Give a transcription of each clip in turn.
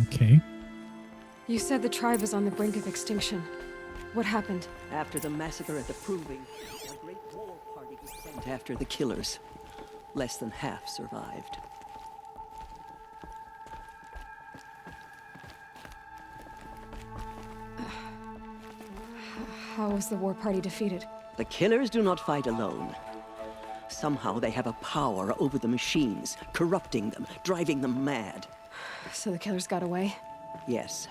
Okay. You said the tribe was on the brink of extinction. What happened? After the massacre at the Proving, a great war party was sent after the killers. Less than half survived. How was the war party defeated? The killers do not fight alone. Somehow they have a power over the machines, corrupting them, driving them mad. So the killers got away? Yes.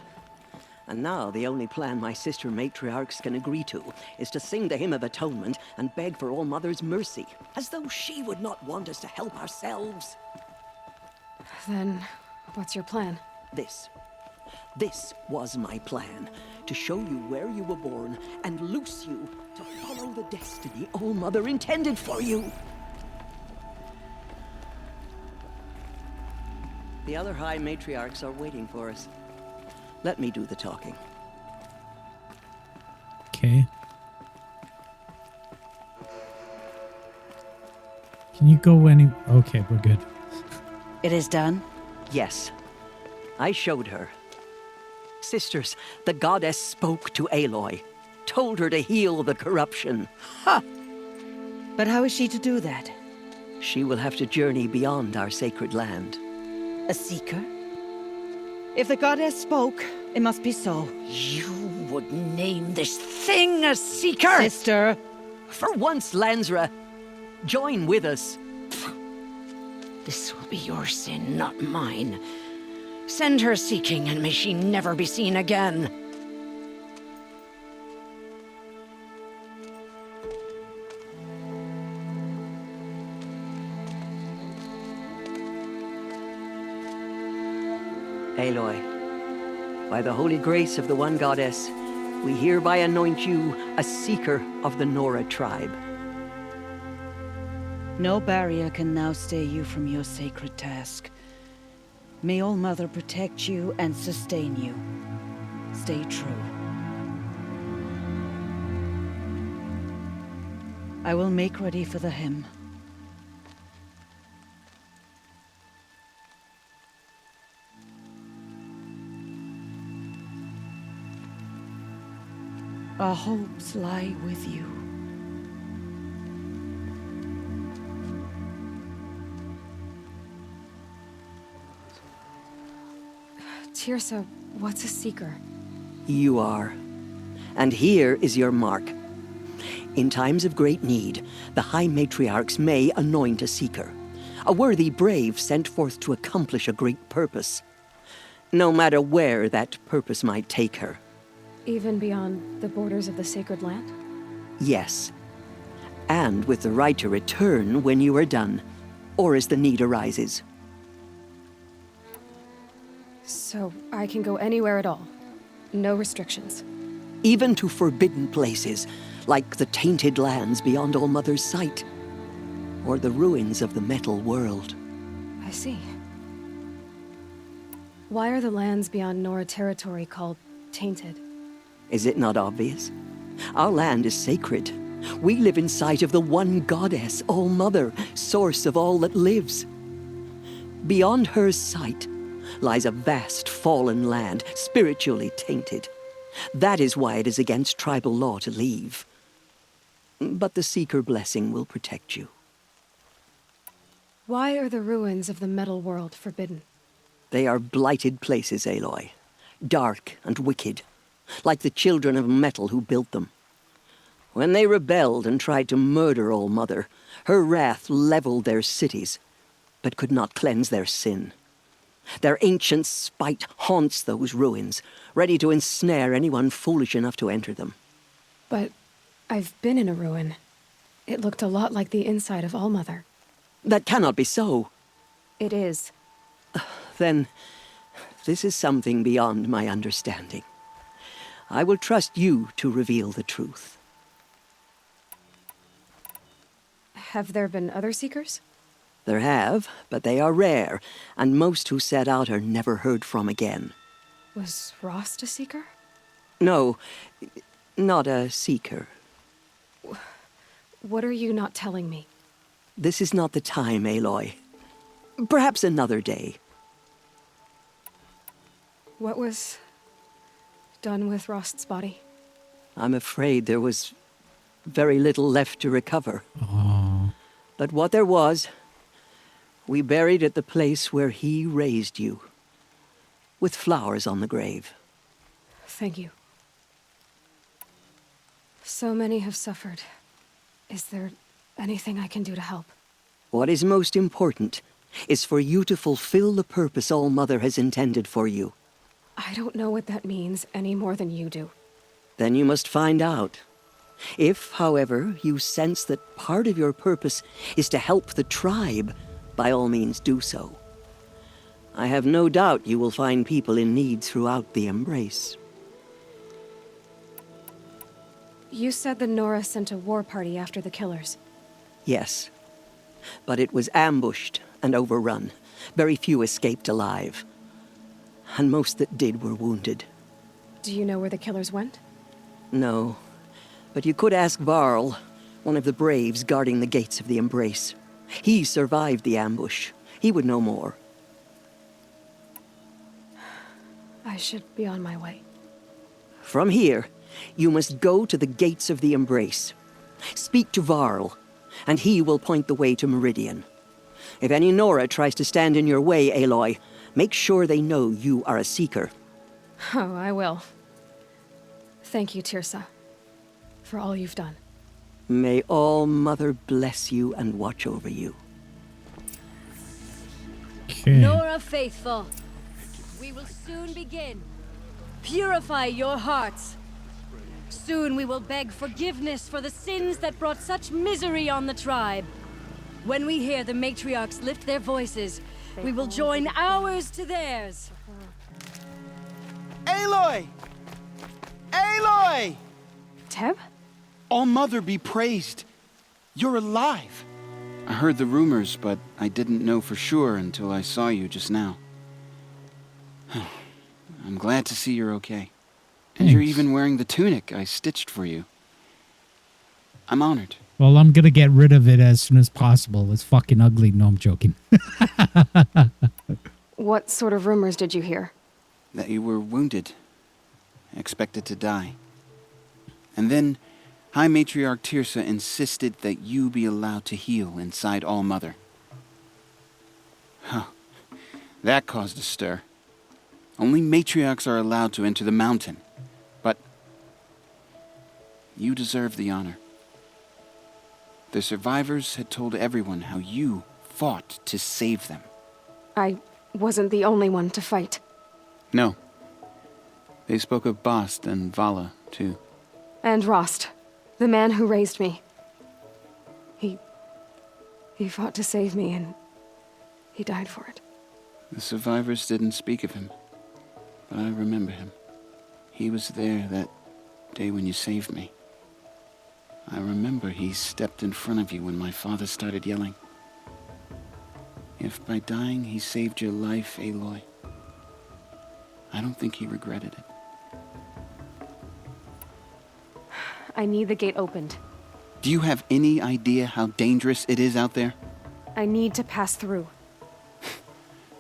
And now the only plan my sister matriarchs can agree to is to sing the Hymn of Atonement and beg for All Mother's mercy, as though she would not want us to help ourselves. Then, what's your plan? This was my plan, to show you where you were born and loose you to follow the destiny All Mother intended for you. The other High Matriarchs are waiting for us. Let me do the talking. Okay. Can you go any... Okay, we're good. It is done? Yes. I showed her. Sisters, the goddess spoke to Aloy, told her to heal the corruption. Ha! But how is she to do that? She will have to journey beyond our sacred land. A seeker? If the goddess spoke, it must be so. You would name this thing a seeker? Sister! For once, Lansra, join with us. This will be your sin, not mine. Send her seeking, and may she never be seen again. Aloy, by the holy grace of the one goddess, we hereby anoint you a seeker of the Nora tribe. No barrier can now stay you from your sacred task. May All Mother protect you and sustain you. Stay true. I will make ready for the hymn. Our hopes lie with you. Tirsa, what's a seeker? You are. And here is your mark. In times of great need, the High Matriarchs may anoint a seeker, a worthy brave sent forth to accomplish a great purpose, no matter where that purpose might take her. Even beyond the borders of the sacred land? Yes. And with the right to return when you are done, or as the need arises. So I can go anywhere at all? No restrictions? Even to forbidden places, like the tainted lands beyond All Mother's sight, or the ruins of the metal world. I see. Why are the lands beyond Nora territory called tainted? Is it not obvious? Our land is sacred. We live in sight of the one goddess, All Mother, source of all that lives. Beyond her sight lies a vast fallen land, spiritually tainted. That is why it is against tribal law to leave. But the Seeker blessing will protect you. Why are the ruins of the metal world forbidden? They are blighted places, Aloy. Dark and wicked, like the children of metal who built them. When they rebelled and tried to murder All Mother, her wrath leveled their cities, but could not cleanse their sin. Their ancient spite haunts those ruins, ready to ensnare anyone foolish enough to enter them. But I've been in a ruin. It looked a lot like the inside of All Mother. That cannot be so. It is. Then, this is something beyond my understanding. I will trust you to reveal the truth. Have there been other Seekers? There have, but they are rare, and most who set out are never heard from again. Was Rost a Seeker? No, not a seeker. What are you not telling me? This is not the time, Aloy. Perhaps another day. What was done with Rost's body? I'm afraid there was very little left to recover. Oh. But what there was, we buried at the place where he raised you, with flowers on the grave. Thank you. So many have suffered. Is there anything I can do to help? What is most important is for you to fulfill the purpose All-Mother has intended for you. I don't know what that means any more than you do. Then you must find out. If, however, you sense that part of your purpose is to help the tribe, by all means do so. I have no doubt you will find people in need throughout the Embrace. You said the Nora sent a war party after the killers. Yes. But it was ambushed and overrun. Very few escaped alive. And most that did were wounded. Do you know where the killers went? No. But you could ask Varl, one of the braves guarding the gates of the Embrace. He survived the ambush. He would know more. I should be on my way. From here, you must go to the gates of the Embrace. Speak to Varl, and he will point the way to Meridian. If any Nora tries to stand in your way, Aloy, make sure they know you are a Seeker. Oh, I will. Thank you, Tirsa, for all you've done. May All-Mother bless you and watch over you. Okay. Nora faithful, we will soon begin. Purify your hearts. Soon we will beg forgiveness for the sins that brought such misery on the tribe. When we hear the matriarchs lift their voices, we will join ours to theirs. Aloy! Aloy! Teb? All-Mother be praised. You're alive. I heard the rumors, but I didn't know for sure until I saw you just now. I'm glad to see you're okay. And you're Thanks. even wearing the tunic I stitched for you. I'm honored. Well, I'm gonna get rid of it as soon as possible. It's fucking ugly. No, I'm joking. What sort of rumors did you hear? That you were wounded. Expected to die. And then High Matriarch Tirsa insisted that you be allowed to heal inside All-Mother. Huh. That caused a stir. Only matriarchs are allowed to enter the mountain. But you deserve the honor. The survivors had told everyone how you fought to save them. I wasn't the only one to fight. No. They spoke of Bast and Vala, too. And Rost, the man who raised me. He fought to save me, and he died for it. The survivors didn't speak of him, but I remember him. He was there that day when you saved me. I remember he stepped in front of you when my father started yelling. If by dying he saved your life, Aloy, I don't think he regretted it. I need the gate opened. Do you have any idea how dangerous it is out there? I need to pass through.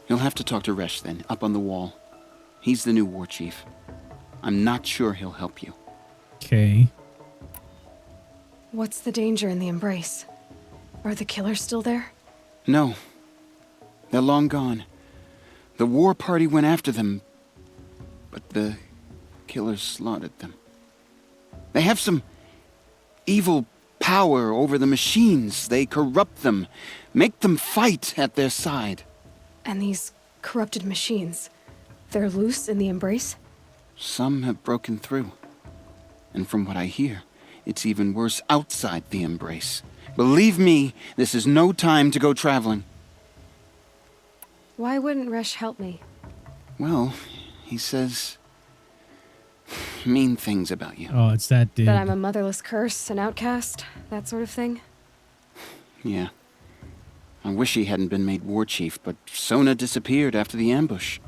You'll have to talk to Resh then, up on the wall. He's the new war chief. I'm not sure he'll help you. Okay. What's the danger in the Embrace? Are the killers still there? No. They're long gone. The war party went after them, but the killers slaughtered them. They have some evil power over the machines. They corrupt them, make them fight at their side. And these corrupted machines, they're loose in the Embrace? Some have broken through. And from what I hear, it's even worse outside the Embrace. Believe me, this is no time to go traveling. Why wouldn't Resh help me? Well, he says mean things about you. Oh, it's that dude. That I'm a motherless curse, an outcast, that sort of thing? Yeah. I wish he hadn't been made war chief, but Sona disappeared after the ambush.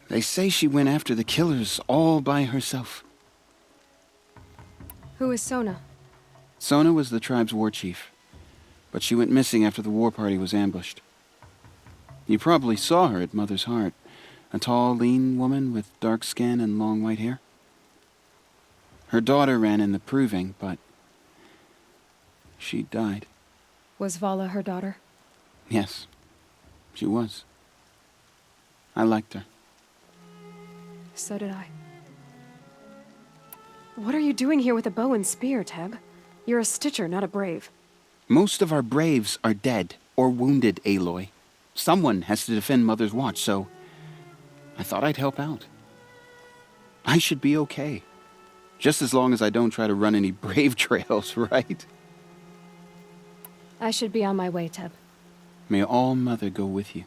They say she went after the killers all by herself. Who is Sona? Sona was the tribe's war chief, but she went missing after the war party was ambushed. You probably saw her at Mother's Heart, A tall, lean woman with dark skin and long white hair. Her daughter ran in the proving, but she died. Was Vala her daughter? Yes, she was. I liked her. So did I. What are you doing here with a bow and spear, Teb? You're a Stitcher, not a Brave. Most of our Braves are dead or wounded, Aloy. Someone has to defend Mother's Watch, so I thought I'd help out. I should be okay. Just as long as I don't try to run any Brave trails, right? I should be on my way, Teb. May All Mother go with you.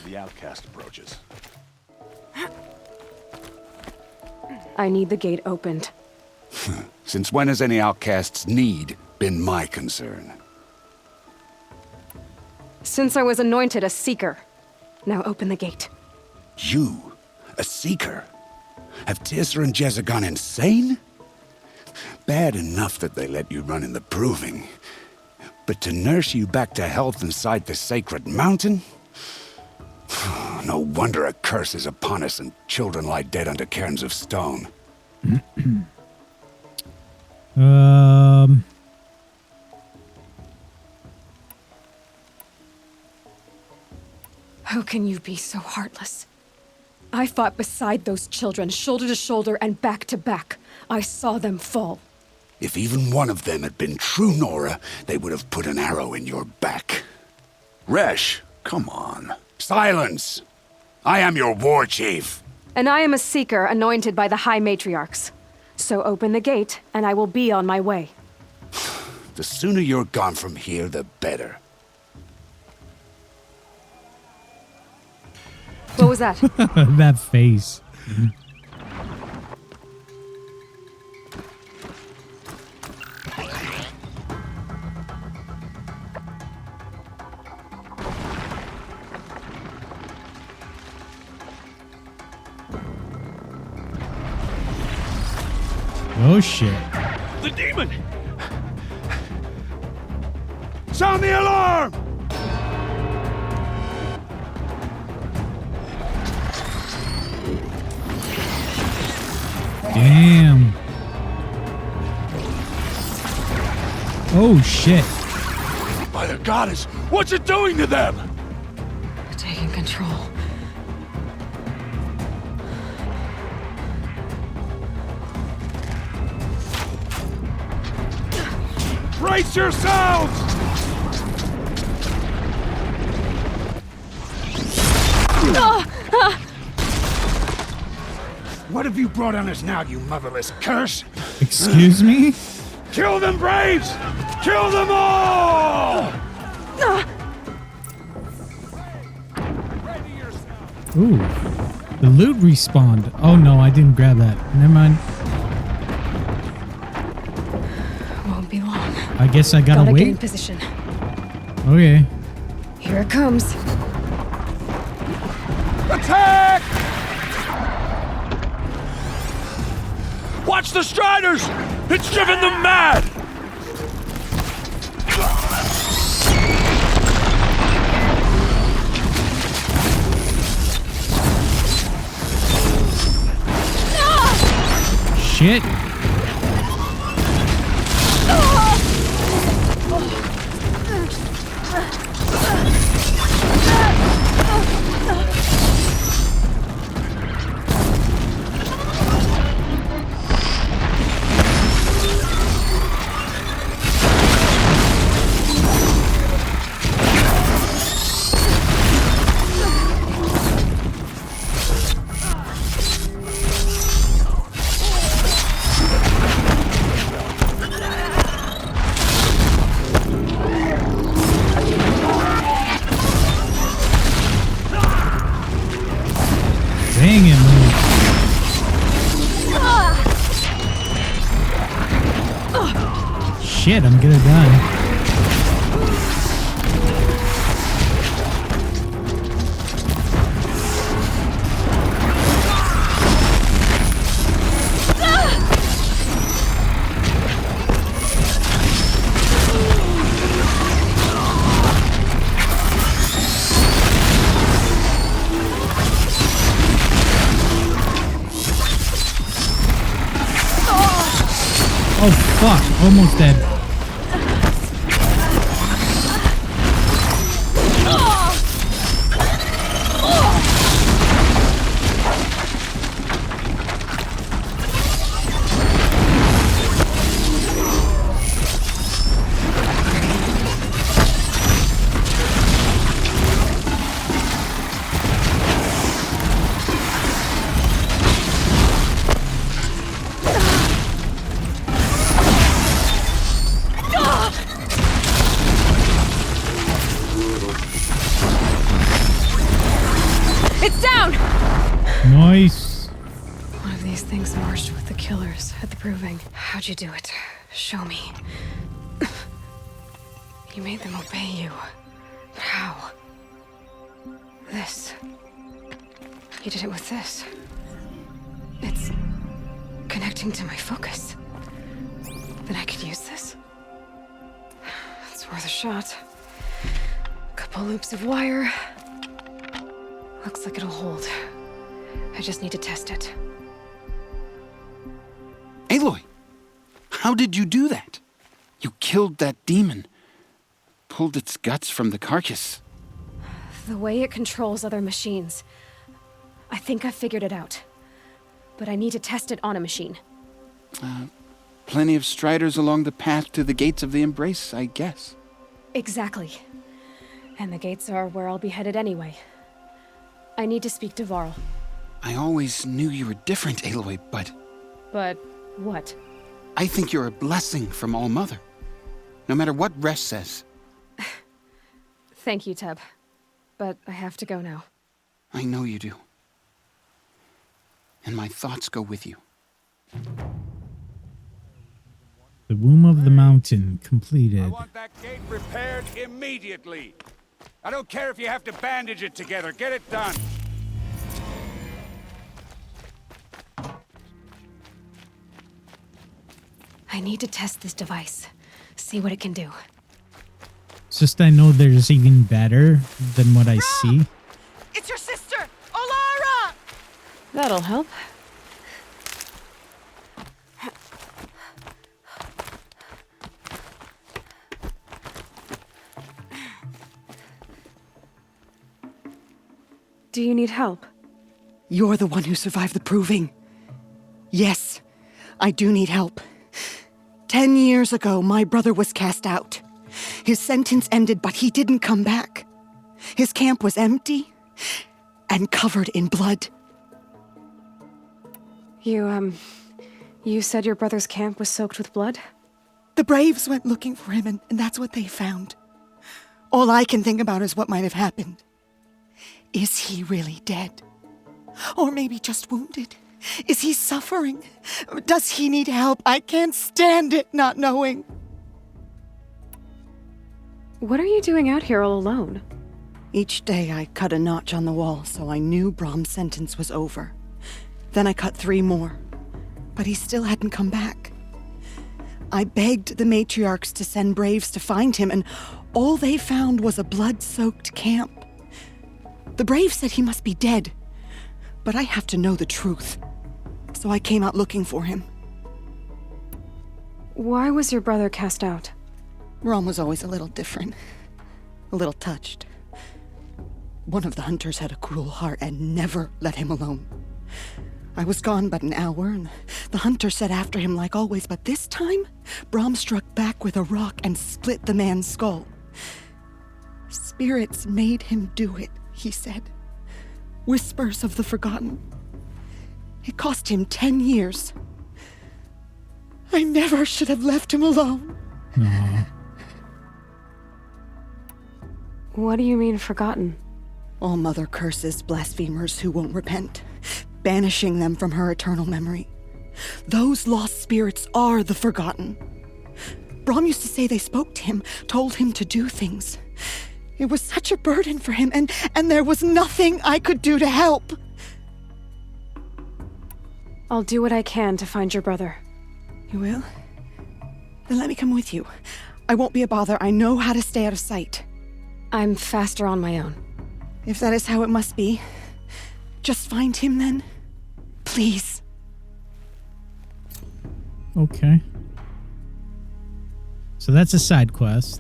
The outcast approaches. I need the gate opened. Since when has any outcast's need been my concern? Since I was anointed a Seeker. Now open the gate. You? A Seeker? Have Tissa and Jezza gone insane? Bad enough that they let you run in the proving. But to nurse you back to health inside the sacred mountain? No wonder a curse is upon us and children lie dead under cairns of stone. How can you be so heartless? I fought beside those children, shoulder to shoulder and back to back. I saw them fall. If even one of them had been true Nora, they would have put an arrow in your back. Resh, come on. Silence! I am your war chief. And I am a Seeker anointed by the High Matriarchs. So open the gate, and I will be on my way. The sooner you're gone from here, the better. What was that? That face. Oh shit. The demon! Sound the alarm! Damn. Oh shit. By the goddess, what's it doing to them? Taking control. Brace yourselves! What have you brought on us now, you motherless curse? Excuse me? Kill them, Braves! Kill them all! Ooh. The loot respawned. Oh no, I didn't grab that. Never mind. Won't be long. I guess I gotta Get in wait. position. Okay. Here it comes. Attack! Watch the Striders! It's driven them mad! Shit. Dang it, man. Shit, I'm gonna die. Oh, fuck. Almost dead. It's down! Nice. One of these things marched with the killers at the proving. How'd you do it? Show me. You made them obey you. How? This. You did it with this. It's connecting to my focus. Then I could use this. It's worth a shot. Couple loops of wire. Looks like it'll hold. I just need to test it. Aloy, how did you do that? You killed that demon. Pulled its guts from the carcass. The way it controls other machines. I think I figured it out. But I need to test it on a machine. Plenty of striders along the path to the gates of the Embrace, I guess. Exactly. And the gates are where I'll be headed anyway. I need to speak to Varl. I always knew you were different, Aloy, but But what? I think you're a blessing from All Mother. No matter what Resh says. Thank you, Teb. But I have to go now. I know you do. And my thoughts go with you. The Womb of the Mountain completed. I want that gate repaired immediately. I don't care if you have to bandage it together. Get it done. I need to test this device. See what it can do. It's just I know there's even better than what I see. It's your sister, Olara! That'll help. Do you need help? You're the one who survived the proving. Yes, I do need help. 10 years ago, my brother was cast out. His sentence ended, but he didn't come back. His camp was empty and covered in blood. You said your brother's camp was soaked with blood? The Braves went looking for him, and that's what they found. All I can think about is what might have happened. Is he really dead? Or maybe just wounded? Is he suffering? Does he need help? I can't stand it not knowing. What are you doing out here all alone? Each day I cut a notch on the wall so I knew Brahm's sentence was over. Then I cut 3 more, but he still hadn't come back. I begged the matriarchs to send Braves to find him, and all they found was a blood-soaked camp. The Braves said he must be dead, but I have to know the truth. So I came out looking for him. Why was your brother cast out? Brahm was always a little different. A little touched. One of the hunters had a cruel heart and never let him alone. I was gone but an hour, and the hunter set after him like always, but this time, Brahm struck back with a rock and split the man's skull. Spirits made him do it, he said. Whispers of the forgotten. It cost him 10 years. I never should have left him alone. Aw. What do you mean forgotten? All Mother curses blasphemers who won't repent, banishing them from her eternal memory. Those lost spirits are the forgotten. Brahm used to say they spoke to him, told him to do things. It was such a burden for him, and there was nothing I could do to help. I'll do what I can to find your brother. You will? Then let me come with you. I won't be a bother. I know how to stay out of sight. I'm faster on my own. If that is how it must be, just find him then. Please. Okay. So that's a side quest.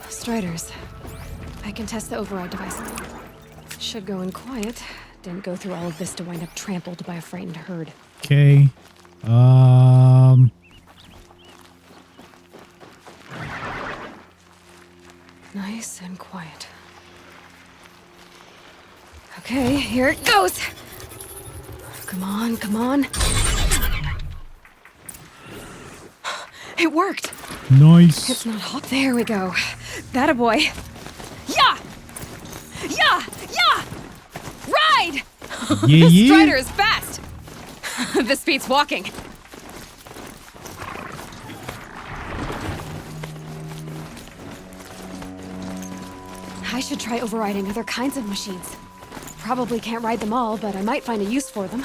Striders. I can test the override device. Should go in quiet. Didn't go through all of this to wind up trampled by a frightened herd. Okay. Nice and quiet. Okay, here it goes! Come on, come on. It worked! Nice. It's not hot. There we go. That a boy. Yeah! Yeah! Yeah! Ride! Yeah, This yeah. Strider is fast! This beats walking. I should try overriding other kinds of machines. Probably can't ride them all, but I might find a use for them.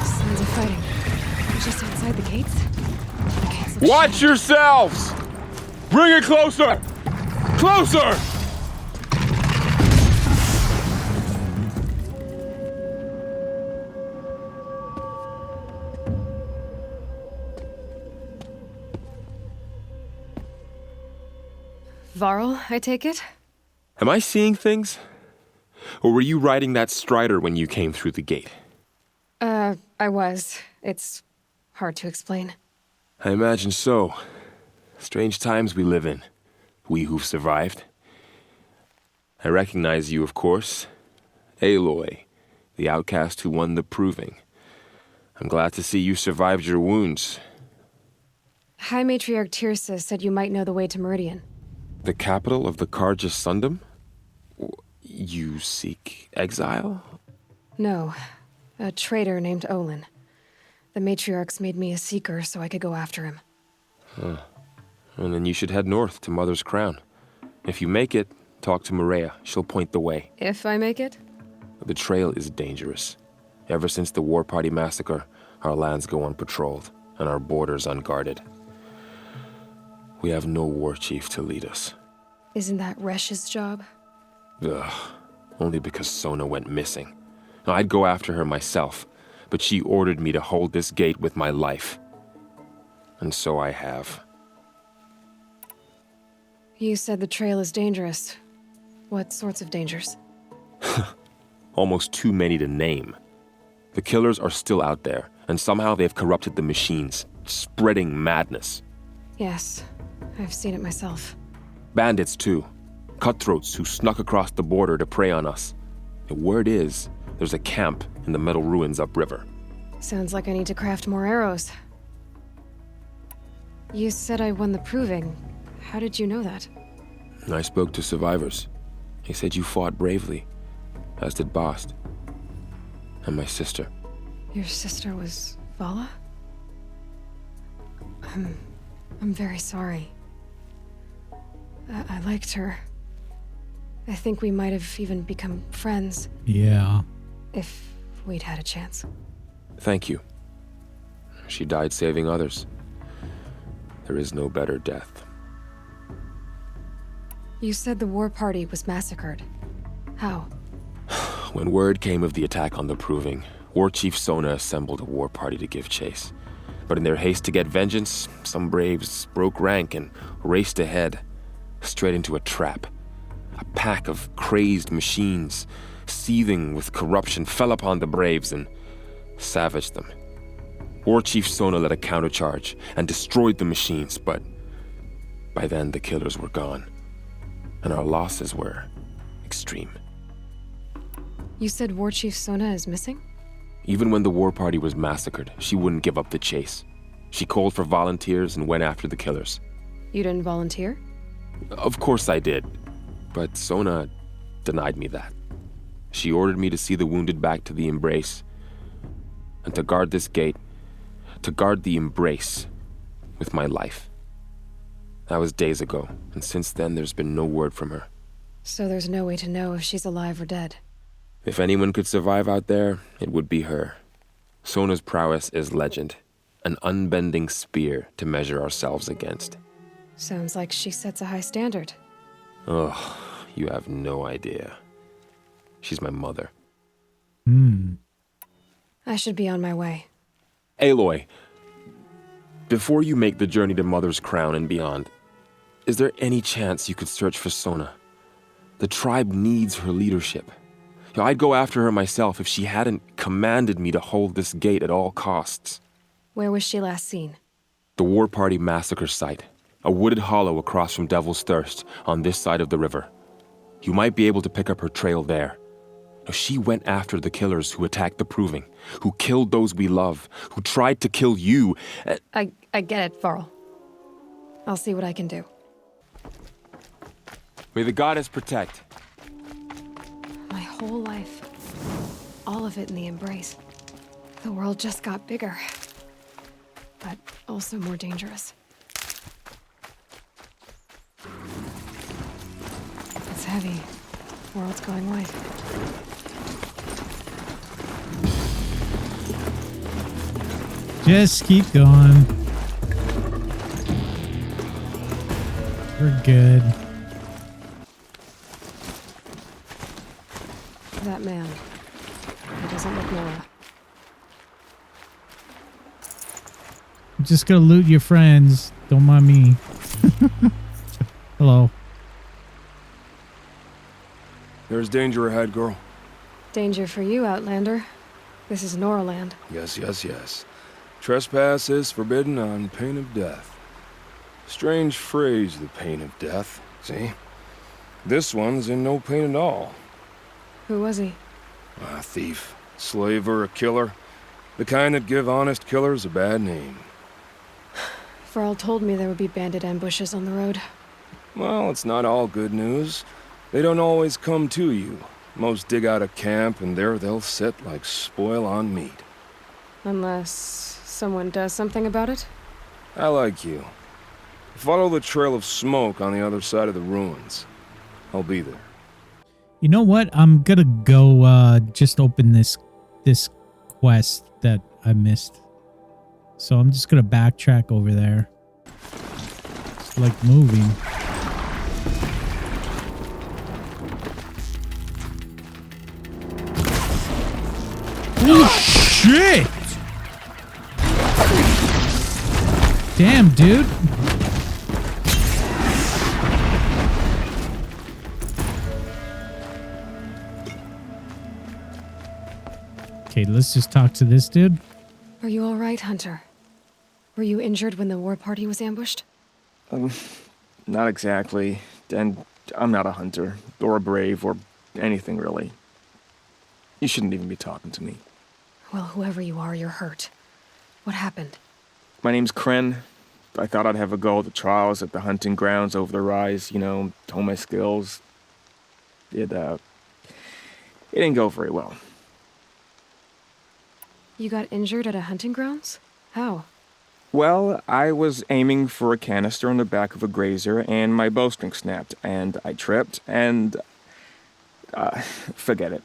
Sounds of fighting. Just outside the gates. The gates look Watch shut. yourselves! Bring it closer! Closer! Varl, I take it? Am I seeing things? Or were you riding that Strider when you came through the gate? I was. It's hard to explain. I imagine so. Strange times we live in. We who've survived. I recognize you, of course. Aloy, the outcast who won the proving. I'm glad to see you survived your wounds. High Matriarch Tirsa said you might know the way to Meridian. The capital of the Carja Sundom? You seek exile? No, a traitor named Olin. The Matriarchs made me a seeker so I could go after him. And then you should head north to Mother's Crown. If you make it, talk to Maria. She'll point the way. If I make it? The trail is dangerous. Ever since the War Party massacre, our lands go unpatrolled, and our borders unguarded. We have no war chief to lead us. Isn't that Resh's job? Ugh. Only because Sona went missing. I'd go after her myself, but she ordered me to hold this gate with my life. And so I have. You said the trail is dangerous. What sorts of dangers? Almost too many to name. The killers are still out there, and somehow they've corrupted the machines, spreading madness. Yes, I've seen it myself. Bandits, too. Cutthroats who snuck across the border to prey on us. The word is, there's a camp in the metal ruins upriver. Sounds like I need to craft more arrows. You said I won the proving. How did you know that? I spoke to survivors. They said you fought bravely, as did Bast. And my sister. Your sister was Vala? I'm very sorry. I liked her. I think we might have even become friends. Yeah. If we'd had a chance. Thank you. She died saving others. There is no better death. You said the war party was massacred. How? When word came of the attack on the Proving, War Chief Sona assembled a war party to give chase. But in their haste to get vengeance, some braves broke rank and raced ahead, straight into a trap. A pack of crazed machines, seething with corruption, fell upon the braves and savaged them. War Chief Sona led a countercharge and destroyed the machines, but by then the killers were gone, and our losses were extreme. You said War Chief Sona is missing? Even when the war party was massacred, she wouldn't give up the chase. She called for volunteers and went after the killers. You didn't volunteer? Of course I did, but Sona denied me that. She ordered me to see the wounded back to the Embrace, and to guard this gate, to guard the Embrace with my life. That was days ago, and since then there's been no word from her. So there's no way to know if she's alive or dead. If anyone could survive out there, it would be her. Sona's prowess is legend, an unbending spear to measure ourselves against. Sounds like she sets a high standard. Ugh, You have no idea. She's my mother. I should be on my way. Aloy, before you make the journey to Mother's Crown and beyond, is there any chance you could search for Sona? The tribe needs her leadership. I'd go after her myself if she hadn't commanded me to hold this gate at all costs. Where was she last seen? The War Party massacre site. A wooded hollow across from Devil's Thirst on this side of the river. You might be able to pick up her trail there. She went after the killers who attacked the Proving, who killed those we love, who tried to kill you. I get it, Varl. I'll see what I can do. May the goddess protect. My whole life. All of it in the embrace. The world just got bigger. But also more dangerous. It's heavy. World's going white. Just keep going. We're good. That man. He doesn't look Nora. I'm just gonna loot your friends. Don't mind me. Hello. There's danger ahead, girl. Danger for you, Outlander. This is Noraland. Yes. Trespass is forbidden on pain of death. Strange phrase, the pain of death. See? This one's in no pain at all. Who was he? A thief, slaver, a killer. The kind that give honest killers a bad name. Varl told me there would be bandit ambushes on the road. Well, it's not all good news. They don't always come to you. Most dig out a camp, and there they'll sit like spoil on meat. Unless someone does something about it? I like you. Follow the trail of smoke on the other side of the ruins. I'll be there. You know what? I'm gonna go just open this quest that I missed. So I'm just gonna backtrack over there. It's like moving. Oh shit! Damn, dude. Okay, let's just talk to this dude. Are you all right, Hunter? Were you injured when the war party was ambushed? Not exactly. And I'm not a hunter, or a brave, or anything really. You shouldn't even be talking to me. Well, whoever you are, you're hurt. What happened? My name's Kren. I thought I'd have a go at the trials at the hunting grounds over the rise, hone my skills. It didn't go very well. You got injured at a hunting grounds? How? Well, I was aiming for a canister on the back of a grazer, and my bowstring snapped, and I tripped, and... forget it.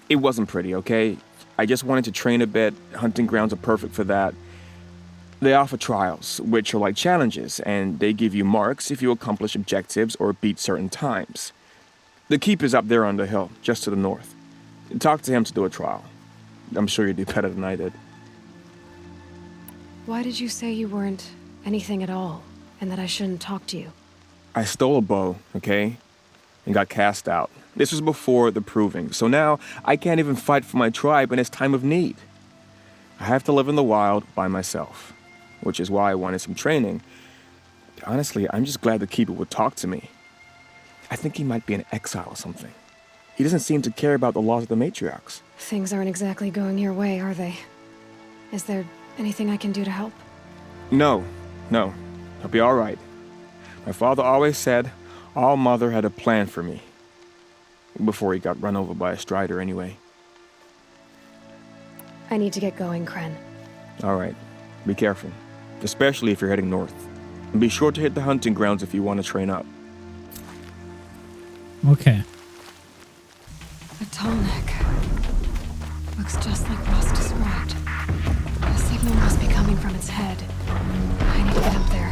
It wasn't pretty, okay? I just wanted to train a bit. Hunting grounds are perfect for that. They offer trials, which are like challenges, and they give you marks if you accomplish objectives or beat certain times. The keep is up there on the hill, just to the north. Talk to him to do a trial. I'm sure you'd do better than I did. Why did you say you weren't anything at all, and that I shouldn't talk to you? I stole a bow, okay? And got cast out. This was before the Proving, so now I can't even fight for my tribe in its time of need. I have to live in the wild by myself, which is why I wanted some training. Honestly, I'm just glad the Keeper would talk to me. I think he might be in exile or something. He doesn't seem to care about the laws of the matriarchs. Things aren't exactly going your way, are they? Is there anything I can do to help? No. I'll be all right. My father always said All Mother had a plan for me. Before he got run over by a strider, anyway. I need to get going, Kren. All right. Be careful. Especially if you're heading north. And be sure to hit the hunting grounds if you want to train up. Okay. A tall neck. Looks just like Ross described. The signal must be coming from its head. I need to get up there.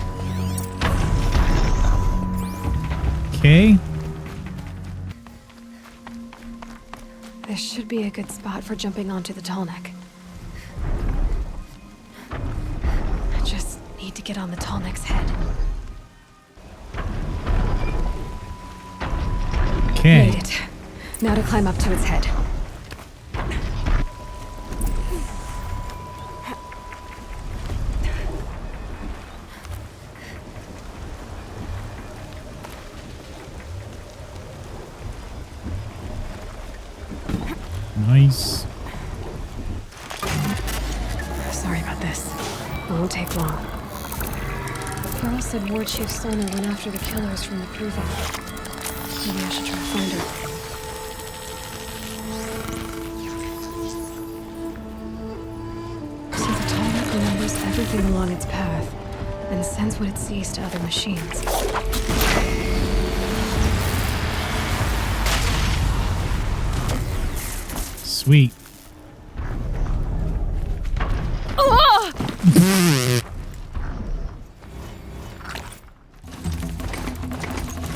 Okay. should be a good spot for jumping onto the tall neck. I just need to get on the tall neck's head. Okay. Made it. Now to climb up to its head. Nice. Sorry about this. It won't take long. Carl said War Chief Sona went after the killers from the Proving. Maybe I should try to find her. So the Tallneck remembers everything along its path and sends what it sees to other machines. Sweet.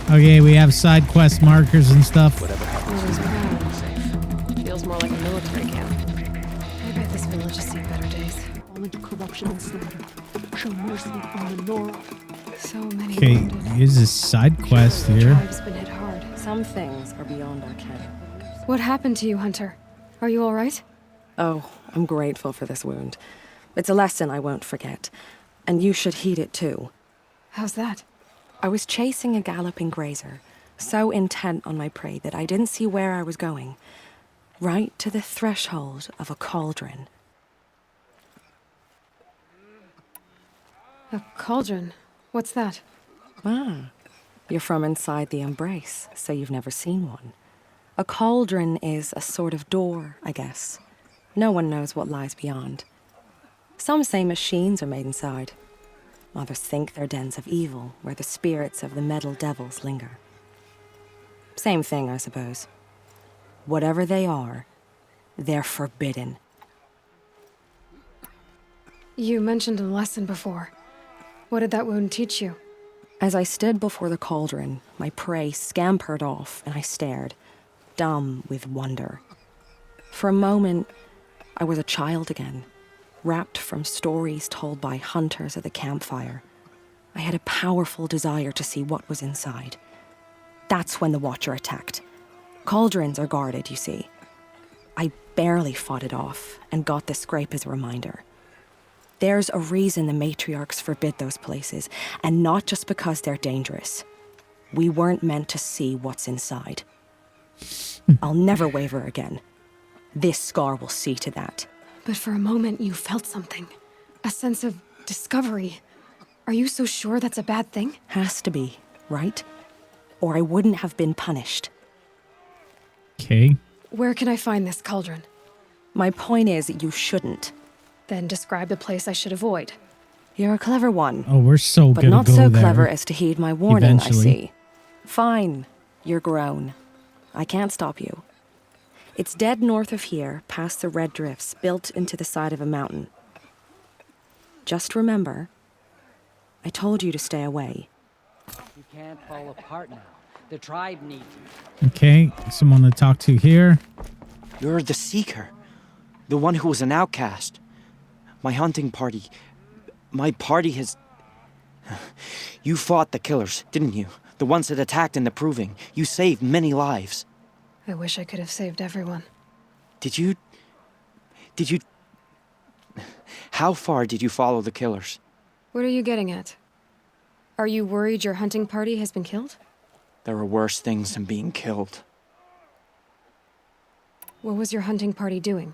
Okay, we have side quest markers and stuff. Feels more like a military camp. I bet this village has seen better days. All into corruption and slaughter. Show mercy on the Nora. So many Okay, wounded. here's a side quest The here. tribe's been hit hard. Some things are beyond our ken. What happened to you, Hunter? Are you all right? Oh, I'm grateful for this wound. It's a lesson I won't forget. And you should heed it too. How's that? I was chasing a galloping grazer, so intent on my prey that I didn't see where I was going. Right to the threshold of a cauldron. A cauldron? What's that? Ah, you're from inside the embrace, so you've never seen one. A cauldron is a sort of door, I guess. No one knows what lies beyond. Some say machines are made inside. Others think they're dens of evil, where the spirits of the metal devils linger. Same thing, I suppose. Whatever they are, they're forbidden. You mentioned a lesson before. What did that wound teach you? As I stood before the cauldron, my prey scampered off, and I stared, dumb with wonder. For a moment, I was a child again, wrapped from stories told by hunters at the campfire. I had a powerful desire to see what was inside. That's when the Watcher attacked. Cauldrons are guarded, you see. I barely fought it off, and got the scrape as a reminder. There's a reason the matriarchs forbid those places, and not just because they're dangerous. We weren't meant to see what's inside. I'll never waver again. This scar will see to that. But for a moment, you felt something. A sense of discovery. Are you so sure that's a bad thing? Has to be, right? Or I wouldn't have been punished. Okay. Where can I find this cauldron? My point is, you shouldn't. Then describe the place I should avoid. You're a clever one. Oh, we're so but gonna not go so there clever as to heed my warning, eventually. I see. Fine. You're grown. I can't stop you. It's dead north of here, past the red drifts, built into the side of a mountain. Just remember, I told you to stay away. You can't fall apart now. The tribe needs you. Okay, someone to talk to here. You're the Seeker. The one who was an outcast. My hunting party. My party has... You fought the killers, didn't you? The ones that attacked in the Proving. You saved many lives. I wish I could have saved everyone. Did you... How far did you follow the killers? What are you getting at? Are you worried your hunting party has been killed? There are worse things than being killed. What was your hunting party doing?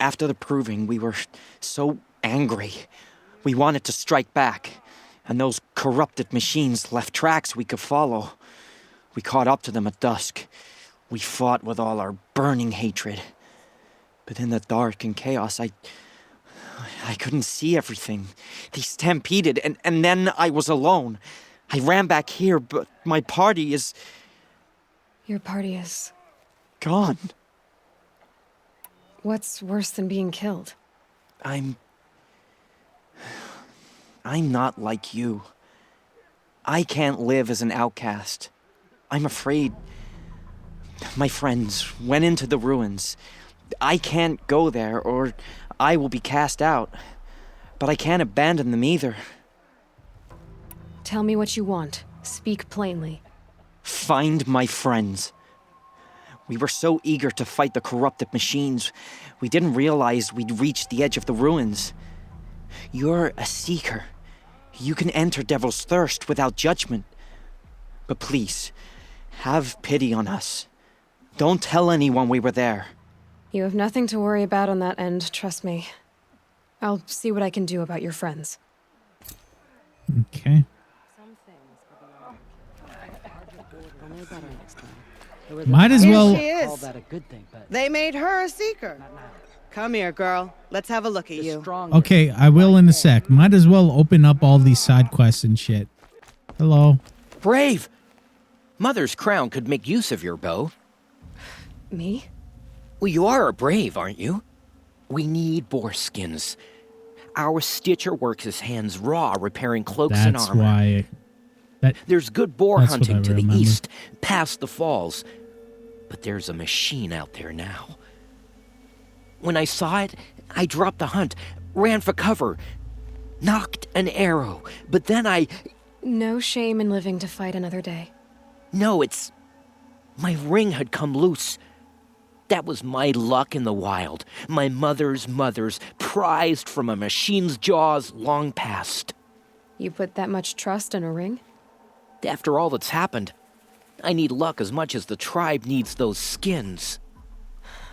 After the Proving, we were so angry. We wanted to strike back, and those corrupted machines left tracks we could follow. We caught up to them at dusk. We fought with all our burning hatred. But in the dark and chaos, I couldn't see everything. They stampeded, and then I was alone. I ran back here, but my party is... Your party is... gone. What's worse than being killed? I'm not like you. I can't live as an outcast. I'm afraid My friends went into the ruins. I can't go there, or I will be cast out. But I can't abandon them either. Tell me what you want. Speak plainly. Find my friends. We were so eager to fight the corrupted machines, we didn't realize we'd reached the edge of the ruins. You're a seeker. You can enter Devil's Thirst without judgment. But please, have pity on us. Don't tell anyone we were there. You have nothing to worry about on that end, trust me. I'll see what I can do about your friends. Okay. Might as well. Here she is. They made her a seeker. Come here, girl. Let's have a look at you. Okay, I will in a sec. Might as well open up all these side quests and shit. Hello. Brave! Mother's crown could make use of your bow. Me? Well, you are a brave, aren't you? We need boar skins. Our stitcher works his hands raw repairing cloaks and That's armor. why. There's good boar that's what hunting I to the remember. east, past the falls. But there's a machine out there now. When I saw it, I dropped the hunt, ran for cover, knocked an arrow, but then I... No shame in living to fight another day. No, it's... My ring had come loose. That was my luck in the wild. My mother's prized from a machine's jaws long past. You put that much trust in a ring? After all that's happened, I need luck as much as the tribe needs those skins.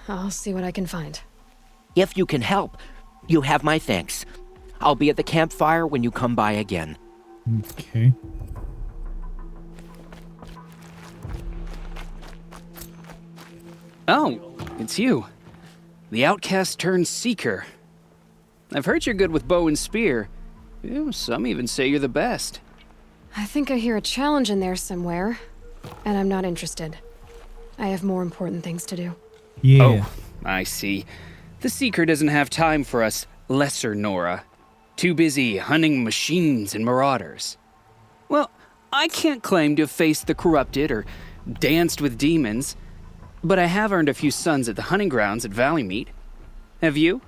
I'll see what I can find. If you can help, you have my thanks. I'll be at the campfire when you come by again. Okay. Oh, it's you. The outcast turned seeker. I've heard you're good with bow and spear. Some even say you're the best. I think I hear a challenge in there somewhere, and I'm not interested. I have more important things to do. Yeah. Oh, I see. The Seeker doesn't have time for us lesser Nora. Too busy hunting machines and marauders. Well, I can't claim to have faced the corrupted or danced with demons, but I have earned a few sons at the hunting grounds at Valley Meet. Have you?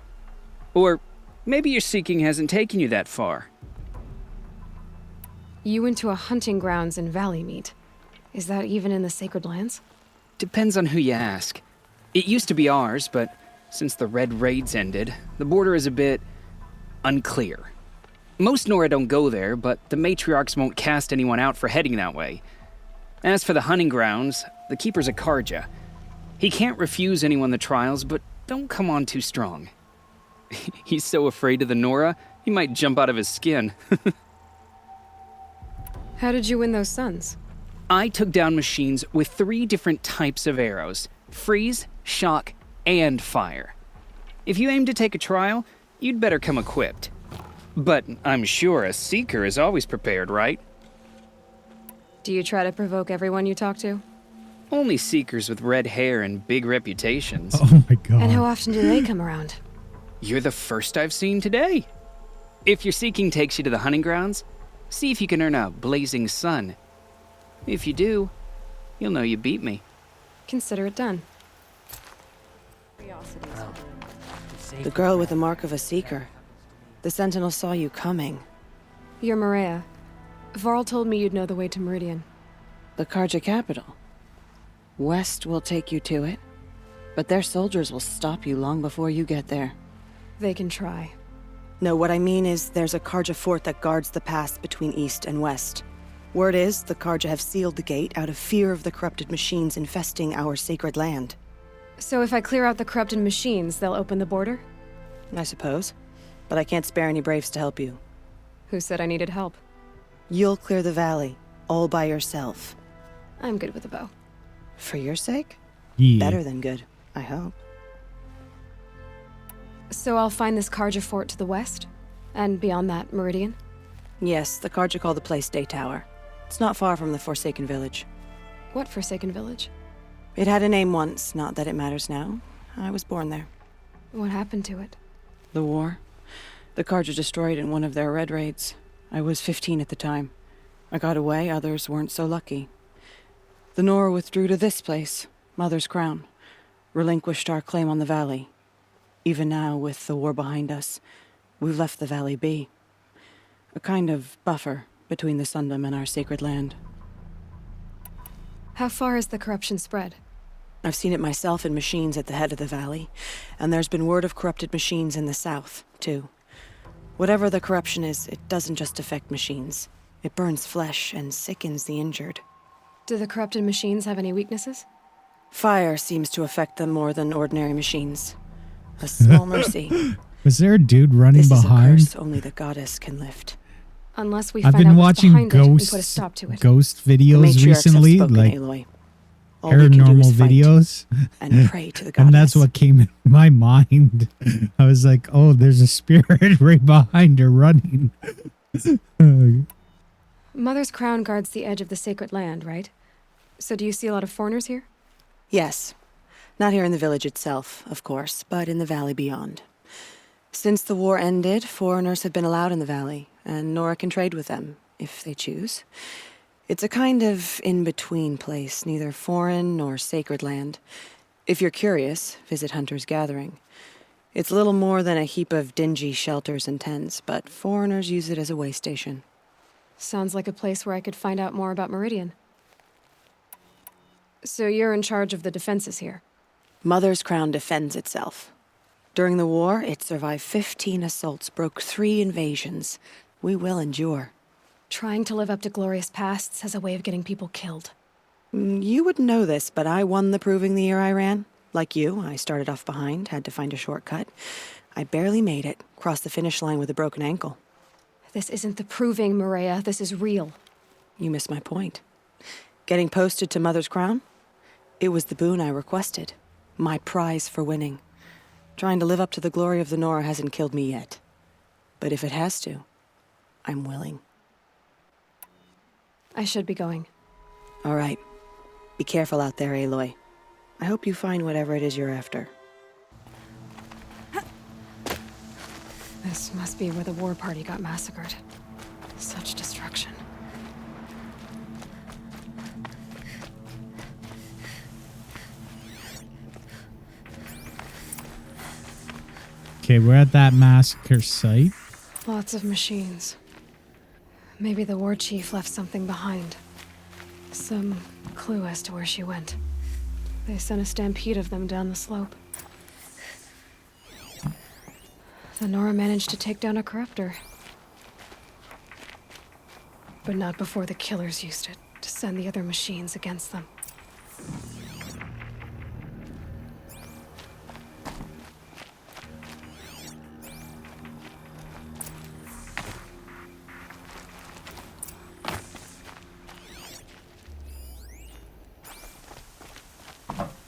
Or maybe your seeking hasn't taken you that far. You went to a hunting grounds in Valley Meet. Is that even in the Sacred Lands? Depends on who you ask. It used to be ours, but since the Red Raids ended, the border is a bit unclear. Most Nora don't go there, but the matriarchs won't cast anyone out for heading that way. As for the hunting grounds, the keeper's a Karja. He can't refuse anyone the trials, but don't come on too strong. He's so afraid of the Nora, he might jump out of his skin. How did you win those sons? I took down machines with 3 different types of arrows: freeze, shock, and fire. If you aim to take a trial, you'd better come equipped. But I'm sure a seeker is always prepared, right? Do you try to provoke everyone you talk to? Only seekers with red hair and big reputations. Oh my god. And how often do they come around? You're the first I've seen today. If your seeking takes you to the hunting grounds, see if you can earn a blazing sun. If you do, you'll know you beat me. Consider it done. The girl with the mark of a seeker. The Sentinel saw you coming. You're Maria. Varl told me you'd know the way to Meridian. The Karja capital. West will take you to it, but their soldiers will stop you long before you get there. They can try. No, what I mean is there's a Karja fort that guards the pass between east and west. Word is the Karja have sealed the gate out of fear of the corrupted machines infesting our sacred land. So if I clear out the corrupted machines, they'll open the border? I suppose. But I can't spare any braves to help you. Who said I needed help? You'll clear the valley, all by yourself. I'm good with a bow. For your sake? Yeah. Better than good, I hope. So I'll find this Karja fort to the west? And beyond that, Meridian? Yes, the Karja call the place Day Tower. It's not far from the Forsaken Village. What Forsaken Village? It had a name once, not that it matters now. I was born there. What happened to it? The war. The Karja destroyed in one of their red raids. I was 15 at the time. I got away, others weren't so lucky. The Nora withdrew to this place. Mother's crown. Relinquished our claim on the valley. Even now, with the war behind us, we've left the valley be. A kind of buffer between the Sundom and our sacred land. How far has the corruption spread? I've seen it myself in machines at the head of the valley, and there's been word of corrupted machines in the south, too. Whatever the corruption is, it doesn't just affect machines. It burns flesh and sickens the injured. Do the corrupted machines have any weaknesses? Fire seems to affect them more than ordinary machines. A small mercy. Was there a dude running This behind? is a curse only the goddess can lift. Unless we I've find been out what's watching behind it and put a ghost stop to it. ghost The videos matriarchs have recently, spoken, like Aloy. All we can do paranormal is fight videos, and pray to the and that's goddess. what came in my mind. I was like, "Oh, there's a spirit right behind her running." Mother's crown guards the edge of the sacred land, right? So do you see a lot of foreigners here? Yes. Not here in the village itself, of course, but in the valley beyond. Since the war ended, foreigners have been allowed in the valley, and Nora can trade with them, if they choose. It's a kind of in-between place, neither foreign nor sacred land. If you're curious, visit Hunter's Gathering. It's little more than a heap of dingy shelters and tents, but foreigners use it as a way station. Sounds like a place where I could find out more about Meridian. So you're in charge of the defenses here? Mother's crown defends itself. During the war, it survived 15 assaults, broke 3 invasions. We will endure. Trying to live up to glorious pasts has a way of getting people killed. You wouldn't know this, but I won the proving the year I ran. Like you, I started off behind, had to find a shortcut. I barely made it, crossed the finish line with a broken ankle. This isn't the proving, Maria. This is real. You missed my point. Getting posted to Mother's crown? It was the boon I requested. My prize for winning. Trying to live up to the glory of the Nora hasn't killed me yet. But if it has to, I'm willing. I should be going. All right. Be careful out there, Aloy. I hope you find whatever it is you're after. This must be where the war party got massacred. Such destruction. Okay, we're at that massacre site. Lots of machines. Maybe the war chief left something behind. Some clue as to where she went. They sent a stampede of them down the slope. The Nora managed to take down a corruptor. But not before the killers used it to send the other machines against them.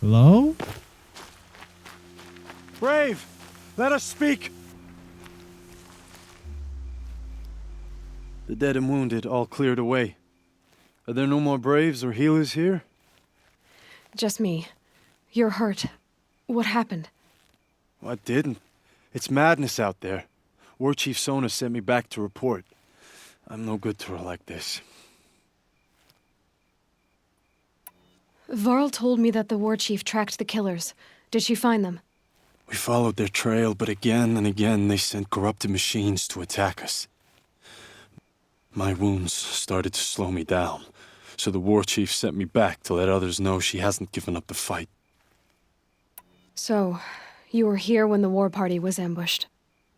Hello? Brave! Let us speak! The dead and wounded all cleared away. Are there no more Braves or healers here? Just me. You're hurt. What happened? I didn't. It's madness out there. War Chief Sona sent me back to report. I'm no good to her like this. Varl told me that the war chief tracked the killers. Did she find them? We followed their trail, but again and again they sent corrupted machines to attack us. My wounds started to slow me down, so the war chief sent me back to let others know she hasn't given up the fight. So, you were here when the war party was ambushed?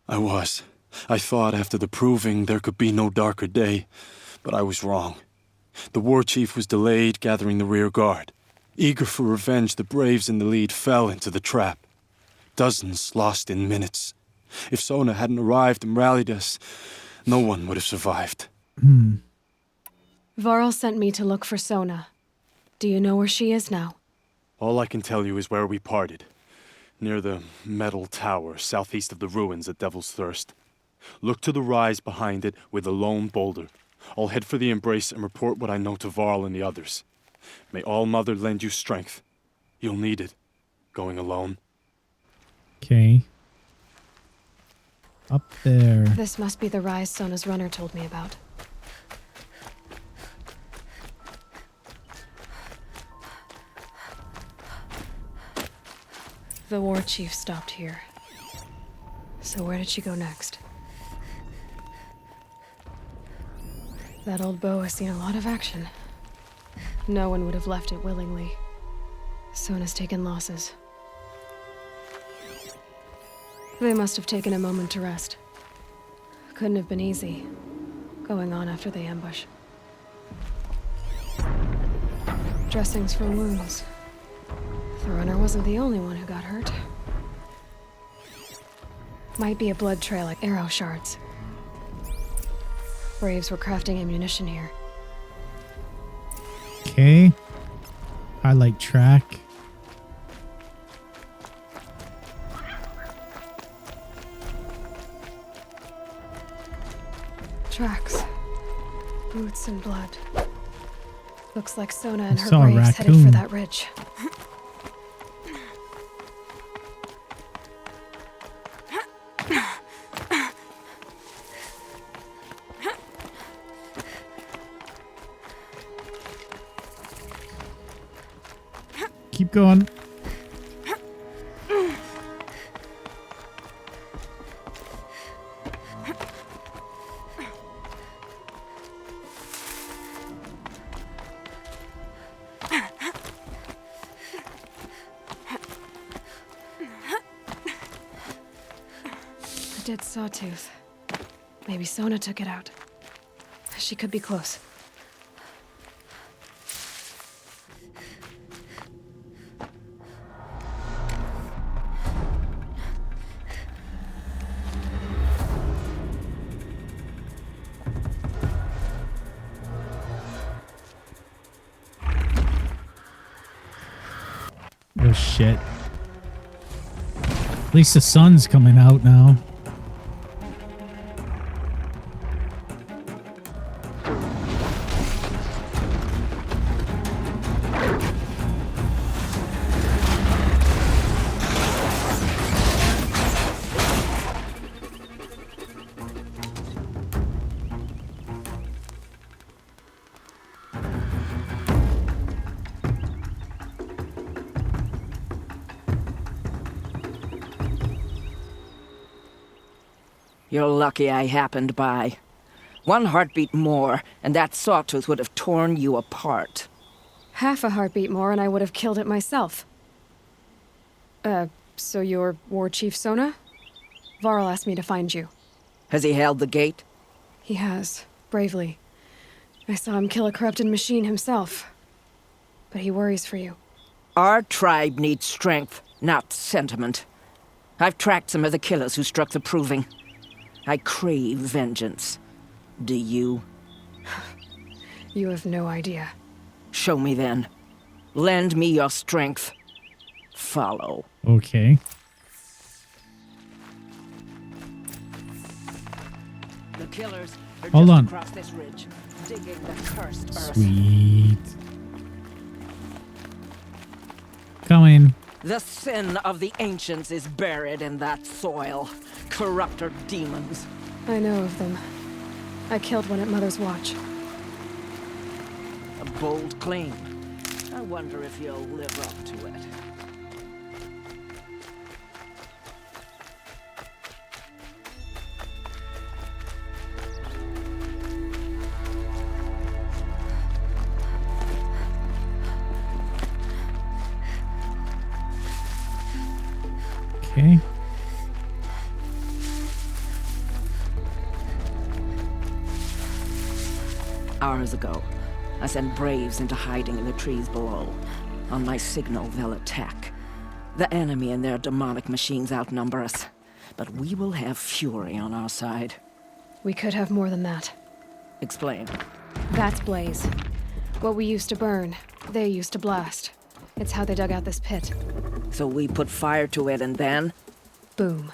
I was. I thought after the proving there could be no darker day, but I was wrong. The war chief was delayed gathering the rear guard. Eager for revenge, the Braves in the lead fell into the trap. Dozens lost in minutes. If Sona hadn't arrived and rallied us, no one would have survived. Varl sent me to look for Sona. Do you know where she is now? All I can tell you is where we parted. Near the metal tower, southeast of the ruins at Devil's Thirst. Look to the rise behind it with a lone boulder. I'll head for the embrace and report what I know to Varl and the others. May All Mother lend you strength. You'll need it, going alone. Okay. Up there. This must be the rise Sona's runner told me about. The war chief stopped here. So where did she go next? That old bow has seen a lot of action. No one would have left it willingly. Sona's taken losses. They must have taken a moment to rest. Couldn't have been easy, going on after the ambush. Dressings for wounds. The runner wasn't the only one who got hurt. Might be a blood trail like arrow shards. Braves were crafting ammunition here. Okay. Highlight track. Tracks. Boots and blood. Looks like Sona and her saw a braves headed raccoon. for that ridge. Keep going. A dead sawtooth. Maybe Sona took it out. She could be close. Oh shit. At least the sun's coming out now. You're lucky I happened by. One heartbeat more, and that sawtooth would have torn you apart. Half a heartbeat more and I would have killed it myself. So you're War Chief Sona? Varl asked me to find you. Has he held the gate? He has, bravely. I saw him kill a corrupted machine himself. But he worries for you. Our tribe needs strength, not sentiment. I've tracked some of the killers who struck the Proving. I crave vengeance. Do you? You have no idea. Show me then. Lend me your strength. Follow. Okay. The killers are Hold just on. across this ridge, digging the cursed earth. Sweet. Coming. The sin of the ancients is buried in that soil. Corrupter demons. I know of them. I killed one at Mother's Watch. A bold claim. I wonder if you'll live up to it. Okay. Hours ago, I sent braves into hiding in the trees below. On my signal, they'll attack. The enemy and their demonic machines outnumber us, but we will have fury on our side. We could have more than that. Explain. That's Blaze. What we used to burn, they used to blast. It's how they dug out this pit. So we put fire to it and then? Boom.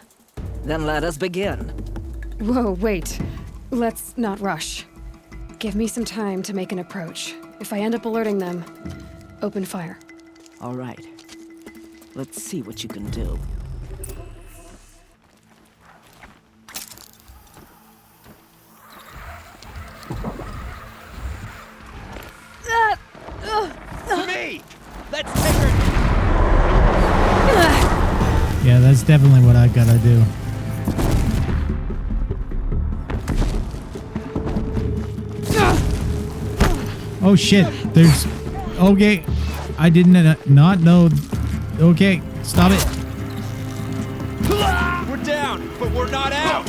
Then let us begin. Whoa, wait. Let's not rush. Give me some time to make an approach. If I end up alerting them, open fire. All right. Let's see what you can do. To me! Let's take her! that's definitely what I gotta do. Oh shit, there's... Okay, I didn't not know... Okay, stop it. We're down, but we're not out!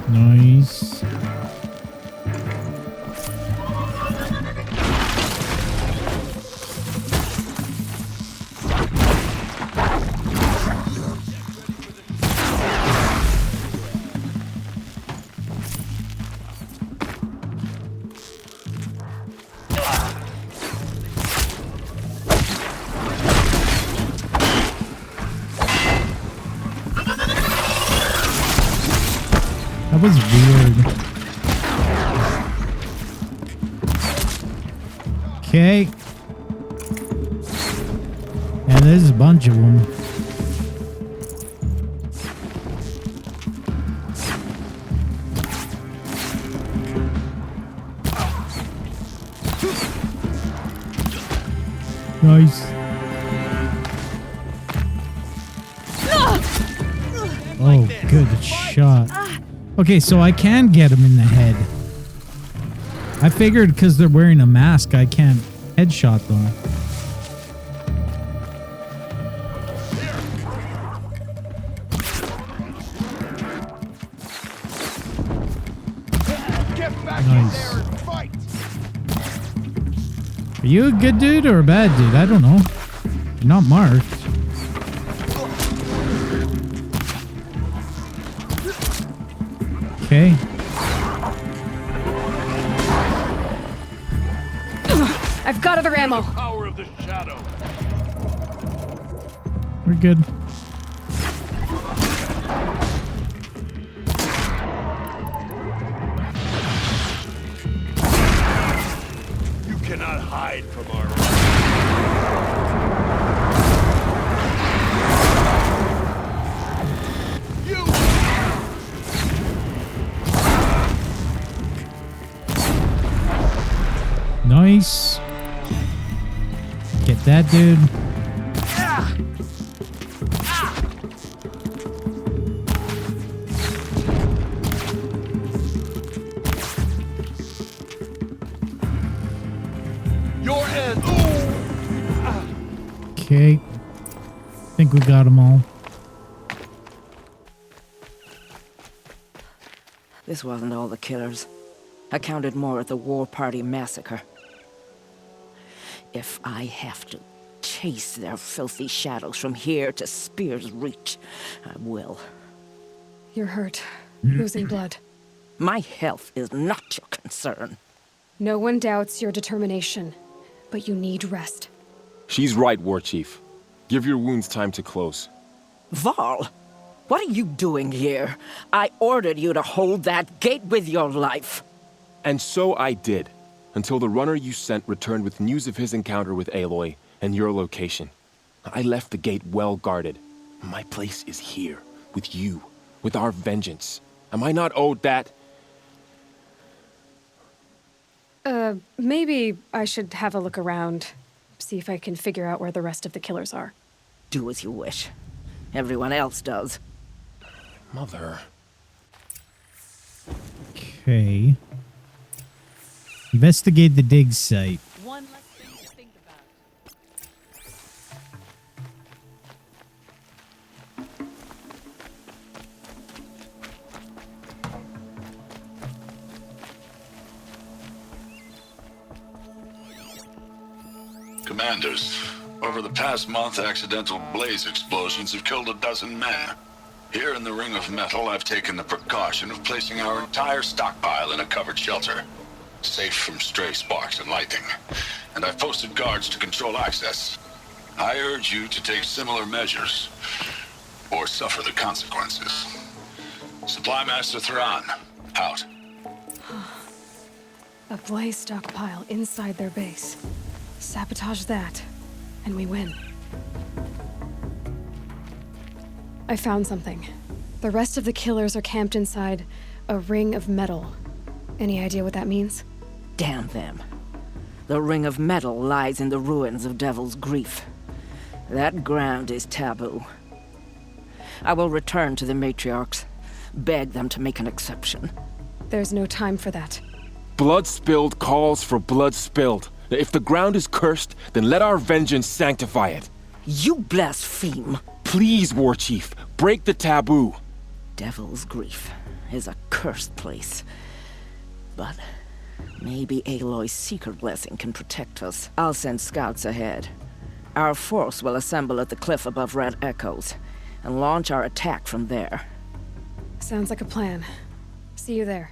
Nice. That was weird. Okay. And there's a bunch of them. Nice. Oh, good shot. Okay, so I can get him in the head. I figured because they're wearing a mask, I can't headshot them. Nice. Are you a good dude or a bad dude? I don't know. You're not marked. Okay. I've got other ammo. Power of the shadow. We're good. You cannot hide from our... Nice. Get that dude. Your end. Okay. Think we got them all. This wasn't all the killers. I counted more at the War Party massacre. If I have to chase their filthy shadows from here to Spear's Reach, I will. You're hurt. Losing blood. My health is not your concern. No one doubts your determination, but you need rest. She's right, War Chief. Give your wounds time to close. Varl, what are you doing here? I ordered you to hold that gate with your life. And so I did, until the runner you sent returned with news of his encounter with Aloy and your location. I left the gate well guarded. My place is here, with you, with our vengeance. Am I not owed that? Maybe I should have a look around, see if I can figure out where the rest of the killers are. Do as you wish. Everyone else does. Mother. Okay. Investigate the dig site. One less thing to think about. Commanders, over the past month, accidental blaze explosions have killed 12 men. Here in the Ring of Metal, I've taken the precaution of placing our entire stockpile in a covered shelter, safe from stray sparks and lightning, and I've posted guards to control access. I urge you to take similar measures, or suffer the consequences. Supply Master Thran, out. A blaze stockpile inside their base. Sabotage that, and we win. I found something. The rest of the killers are camped inside a ring of metal. Any idea what that means? Damn them. The ring of metal lies in the ruins of Devil's Grief. That ground is taboo. I will return to the matriarchs, beg them to make an exception. There's no time for that. Blood spilled calls for blood spilled. If the ground is cursed, then let our vengeance sanctify it. You blaspheme. Please, War Chief, break the taboo. Devil's Grief is a cursed place. But maybe Aloy's secret blessing can protect us. I'll send scouts ahead. Our force will assemble at the cliff above Red Echoes and launch our attack from there. Sounds like a plan. See you there.